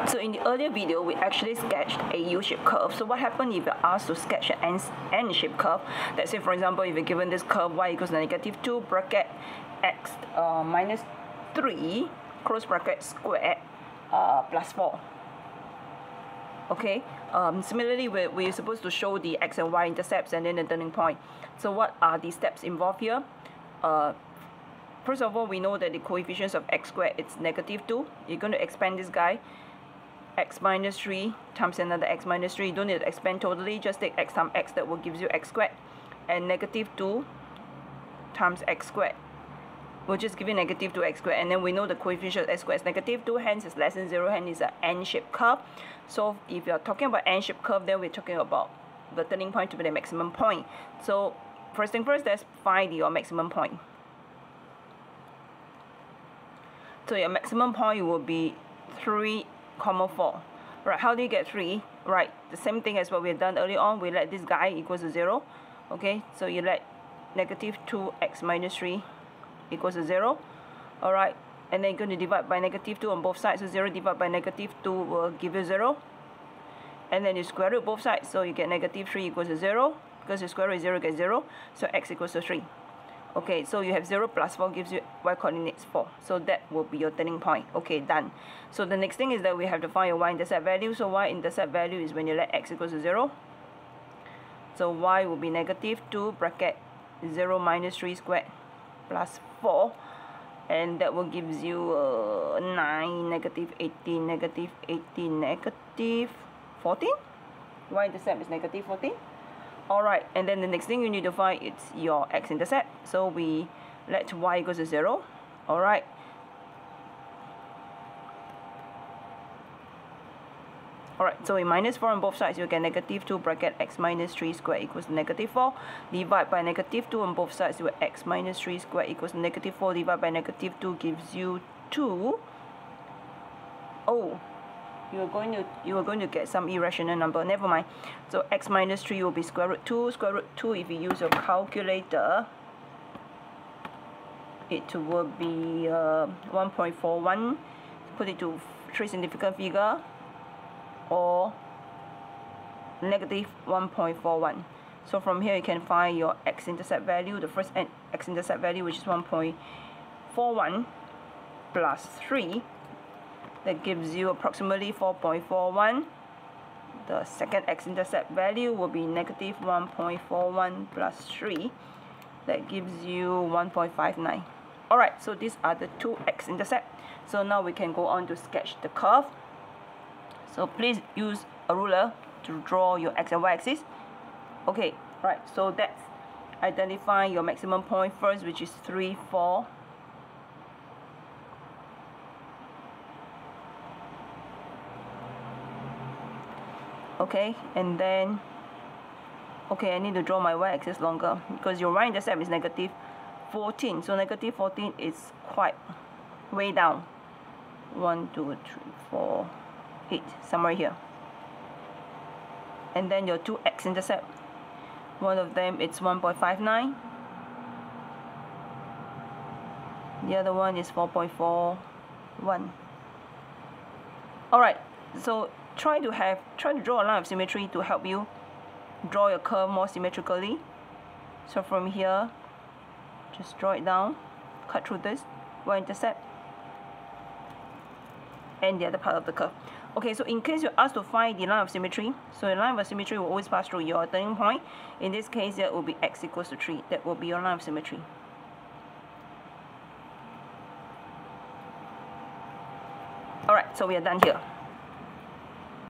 Alright, so in the earlier video, we actually sketched a U-shaped curve. So what happens if you're asked to sketch an N-shaped curve? Let's say, for example, if you're given this curve y equals -2 bracket x minus 3 close bracket squared plus 4. Okay. Similarly, we're supposed to show the x and y intercepts and then the turning point. So what are the steps involved here? First of all, we know that the coefficients of x squared is -2. You're going to expand this guy, x minus 3 times another x minus 3. You don't need to expand totally, just take x times x, that will give you x squared. And -2 times x squared will just give you -2 x squared. And then we know the coefficient of x squared is -2, hence it's less than 0, hence it's an N-shaped curve. So if you're talking about N-shaped curve, then we're talking about the turning point to be the maximum point. So first thing first, let's find your maximum point. So your maximum point will be 3, 4. Right, how do you get 3? Right, the same thing as what we've done earlier on. We let this guy equals to 0. Okay, so you let -2x minus 3 equals to 0. Alright, and then you're going to divide by -2 on both sides. So 0 divided by -2 will give you 0. And then you square root both sides. So you get -3 equals to 0. Because you square root 0, get 0. So x equals to 3. Okay, so you have 0 plus 4 gives you y coordinates 4. So that will be your turning point. Okay, done. So the next thing is that we have to find your y-intercept value. So y-intercept value is when you let x equals to 0. So y will be -2 bracket 0 minus 3 squared plus 4. And that will give you 9, -18, -18, -14. Y-intercept is -14. Alright, and then the next thing you need to find is your x-intercept. So we let y equals to 0. Alright. Alright, so we minus 4 on both sides, you get -2 bracket x minus 3 squared equals to -4. Divide by -2 on both sides, you get x minus 3 squared equals to -4. Divide by -2 gives you 2. Oh, you are going to get some irrational number. Never mind. So x minus 3 will be square root 2. Square root 2, if you use your calculator, it will be 1.41. Put it to 3 significant figure, or -1.41. So from here you can find your x-intercept value. The first x-intercept value, which is 1.41 plus 3. That gives you approximately 4.41. The second x-intercept value will be -1.41 plus 3. That gives you 1.59. Alright, so these are the two x-intercept. So now we can go on to sketch the curve. So please use a ruler to draw your x and y axis. Okay, right, so that's identifying your maximum point first, which is 3, 4. Okay, and then, okay, I need to draw my y-axis longer because your y-intercept is -14. So -14 is quite way down. 1, 2, 3, 4, 8, somewhere here. And then your two x-intercept, one of them it's 1.59. The other one is 4.41. Alright, so try to draw a line of symmetry to help you draw your curve more symmetrically. So from here, just draw it down, cut through this y-intercept and the other part of the curve. Okay, so in case you're asked to find the line of symmetry, so the line of symmetry will always pass through your turning point. In this case, that will be x equals to 3. That will be your line of symmetry. Alright, so we are done here.